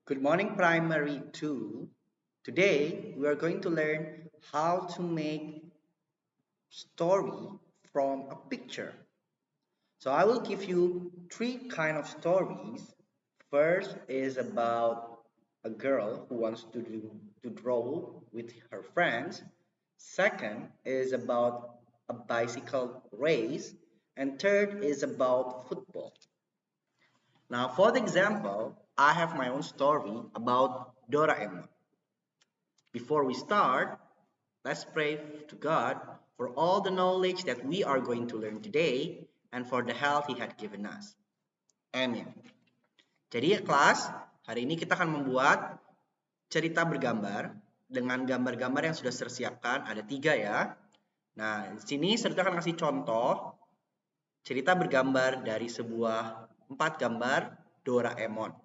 Good morning, Primary 2. Today, we are going to learn how to make story from a picture. So I will give you three kind of stories. First is about a girl who wants to draw with her friends. Second is about a bicycle race. And third is about football. Now, for the example, I have my own story about Doraemon. Before we start, let's pray to God for all the knowledge that we are going to learn today and for the health He had given us. Amin. Jadi kelas, hari ini kita akan membuat cerita bergambar dengan gambar-gambar yang sudah tersiapkan. Ada 3 ya. Nah, di sini Serta akan kasih contoh cerita bergambar dari sebuah 4 gambar Doraemon.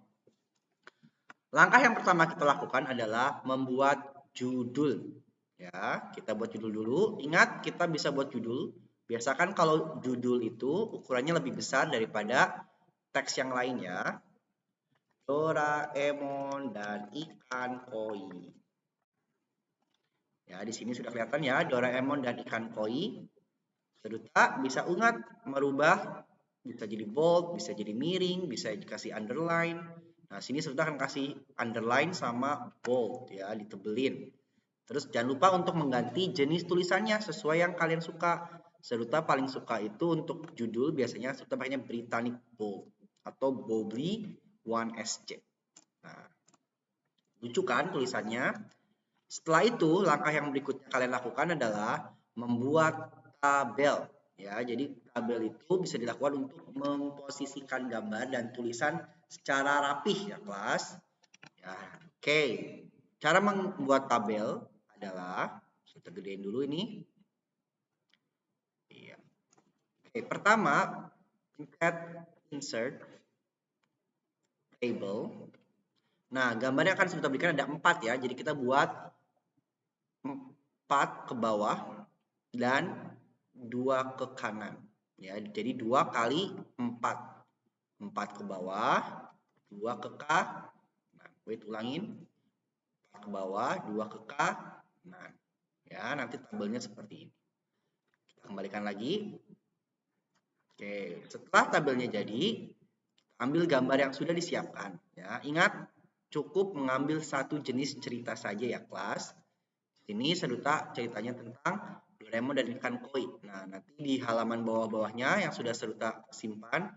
Langkah yang pertama kita lakukan adalah membuat judul. Ya, kita buat judul dulu. Ingat, kita bisa buat judul. Biasakan kalau judul itu ukurannya lebih besar daripada teks yang lainnya. Doraemon dan ikan koi. Ya, di sini sudah kelihatan ya, Doraemon dan ikan koi. Seduta bisa ingat merubah, bisa jadi bold, bisa jadi miring, bisa dikasih underline. Nah, sini Seduta akan kasih underline sama bold ya, ditebelin. Terus jangan lupa untuk mengganti jenis tulisannya sesuai yang kalian suka. Seduta paling suka itu untuk judul biasanya Seduta pakainya Britannic Bold atau Boldly 1SC. Nah, lucu kan tulisannya? Setelah itu, langkah yang berikutnya kalian lakukan adalah membuat tabel. Ya, jadi tabel itu bisa dilakukan untuk memposisikan gambar dan tulisan secara rapih ya kelas. Ya, oke. Cara membuat tabel adalah kita gedein dulu ini. Iya. Oke, pertama insert table. Nah, gambarnya akan kita berikan ada 4 ya. Jadi kita buat 4 ke bawah dan 2 ke kanan. Ya, jadi 2 kali 4. 4 ke bawah, 2 ke kanan. Wait, ulangin. 4 ke bawah, 2 ke kanan. Ya, nanti tabelnya seperti ini. Kita kembalikan lagi. Oke, setelah tabelnya jadi, ambil gambar yang sudah disiapkan. Ya, ingat, cukup mengambil satu jenis cerita saja ya kelas. Ini Seduta ceritanya tentang Doraemon dan ikan koi. Nah, nanti di halaman bawah-bawahnya yang sudah Seduta simpan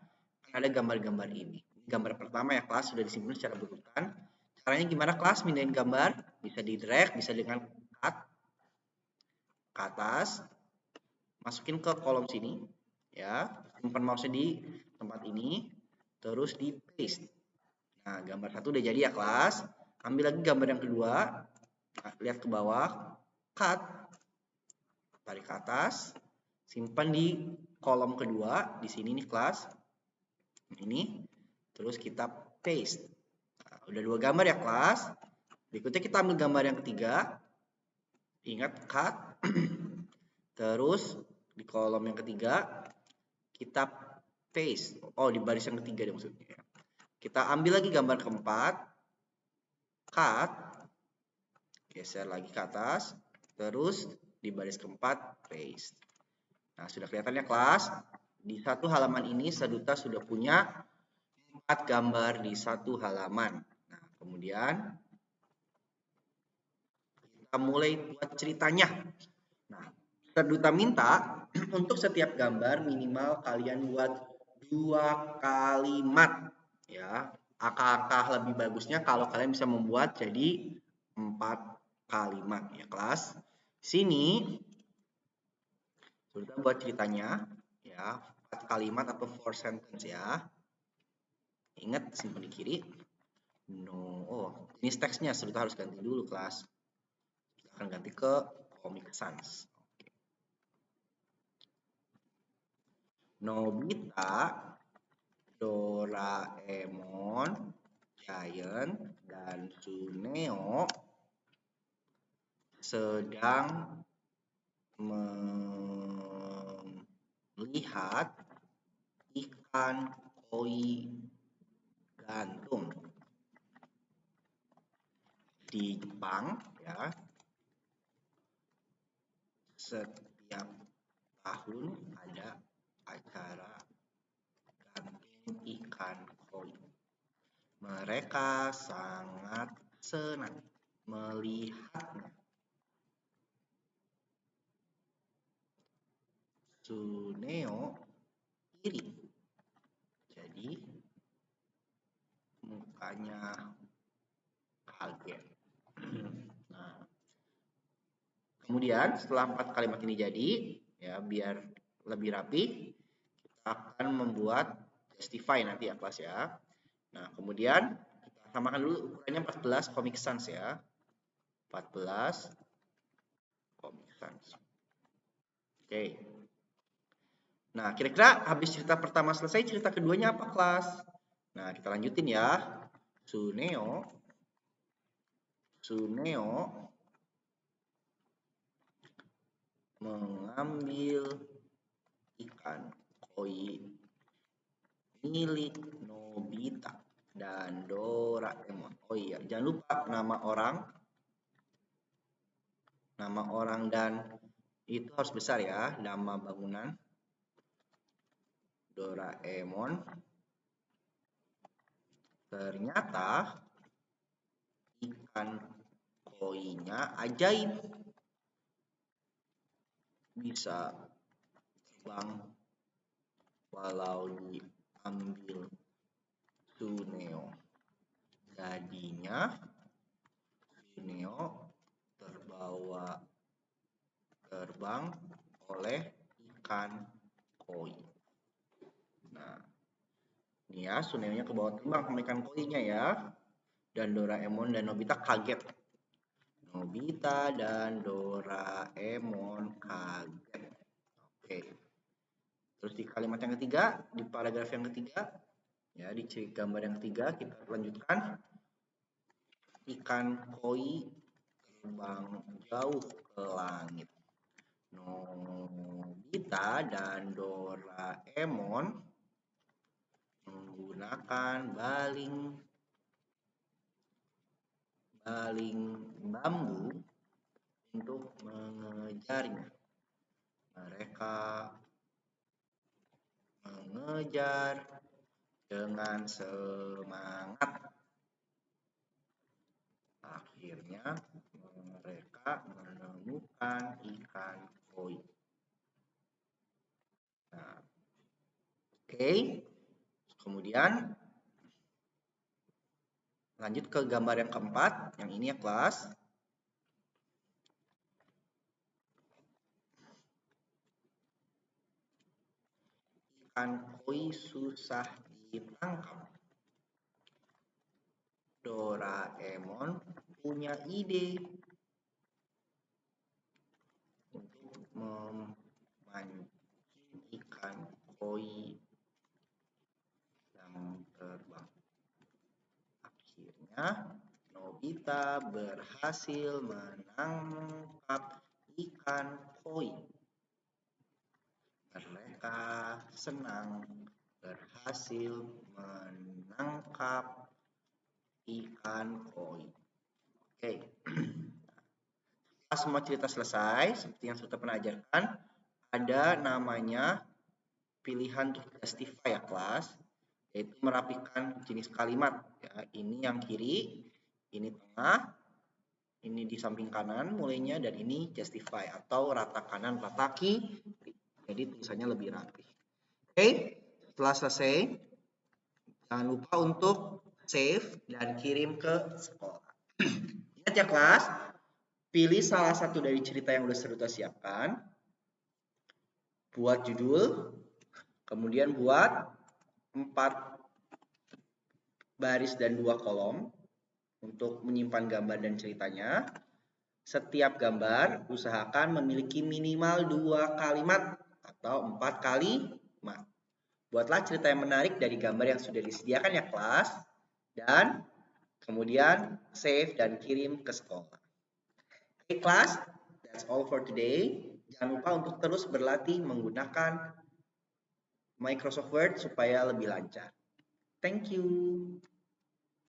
ada gambar-gambar ini. Gambar pertama ya kelas sudah disimpan secara berurutan. Caranya gimana kelas mindahin gambar? Bisa di drag, bisa dengan cut ke atas, masukin ke kolom sini, ya, simpan mouse di tempat ini, terus di paste. Nah, gambar satu udah jadi ya kelas. Ambil lagi gambar yang kedua, nah, lihat ke bawah, cut, tarik ke atas, simpan di kolom kedua di sini nih kelas, ini, terus kita paste. Nah, udah 2 gambar ya kelas. Berikutnya kita ambil gambar yang ketiga, ingat cut, terus di kolom yang ketiga kita paste. Oh, di baris yang ketiga deh maksudnya. Kita ambil lagi gambar keempat, cut, geser lagi ke atas, terus di baris keempat paste. Nah, sudah kelihatan ya kelas? Di satu halaman ini Seduta sudah punya 4 gambar di satu halaman. Nah, kemudian kita mulai buat ceritanya. Nah, Seduta minta untuk setiap gambar minimal kalian buat 2 kalimat. Ya, angka-angka lebih bagusnya kalau kalian bisa membuat jadi 4 kalimat ya kelas. Sini Seduta buat ceritanya ya, 4 kalimat atau 4 sentence ya. Ingat simpan di kiri. No, oh, jenis teksnya Seduta harus ganti dulu kelas. Kita akan ganti ke Comic Sans. Nobita, Doraemon, Giant, dan Suneo sedang melihat ikan koi gantung. di Jepang ya, setiap tahun ada acara ganteng ikan koi. Mereka sangat senang melihatnya. Tsuneo iri. Jadi mukanya kaget. Nah, kemudian setelah 4 kalimat ini jadi, ya biar lebih rapi, kita akan membuat justify nanti ya kelas ya. Nah, kemudian kita samakan dulu ukurannya 14 Comic Sans ya. 14 Comic Sans. Oke. Nah, kira-kira habis cerita pertama selesai, cerita keduanya apa kelas? Nah, kita lanjutin ya. Tsuneo mengambil ikan koi milik Nobita dan Doraemon. Oh iya, jangan lupa nama orang dan itu harus besar ya. Nama bangunan Doraemon. Ternyata ikan koinya ajaib. Bisa terbang walau diambil Tsuneo. Jadinya Tsuneo terbawa terbang oleh ikan koi. Nah, ini ya Tsuneo-nya ke bawah terbang sama ikan koinya ya. Dan Doraemon dan Nobita kaget. Nobita dan Doraemon kaget. Oke. Terus di kalimat yang ketiga, di paragraf yang ketiga, ya di gambar yang ketiga kita lanjutkan. Ikan koi terbang jauh ke langit. Nobita dan Doraemon menggunakan baling bambu untuk mengejarnya. Mereka mengejar dengan semangat. Akhirnya mereka menemukan ikan koi. Nah, oke. Kemudian lanjut ke gambar yang keempat, yang ini ya kelas. Ikan koi susah ditangkap. Doraemon punya ide untuk memancing ikan koi yang terbang. Akhirnya Nobita berhasil menangkap ikan koi. Mereka senang berhasil menangkap ikan koi. Oke. Setelah semua cerita selesai, seperti yang sudah pernah ajarkan, ada namanya pilihan untuk justify ya kelas, yaitu merapikan jenis kalimat. Ya, ini yang kiri, ini tengah, ini di samping kanan mulainya, dan ini justify atau rata kanan, rata kiri. Jadi tulisannya lebih rapi. Oke, setelah selesai, jangan lupa untuk save dan kirim ke sekolah. Ingat ya kelas, pilih salah satu dari cerita yang sudah siapkan, buat judul, kemudian buat 4 baris dan 2 kolom untuk menyimpan gambar dan ceritanya. Setiap gambar usahakan memiliki minimal 2 kalimat atau 4 kalimat. Buatlah cerita yang menarik dari gambar yang sudah disediakan ya kelas, dan kemudian save dan kirim ke sekolah. Oke kelas, that's all for today. Jangan lupa untuk terus berlatih menggunakan Microsoft Word supaya lebih lancar. Thank you.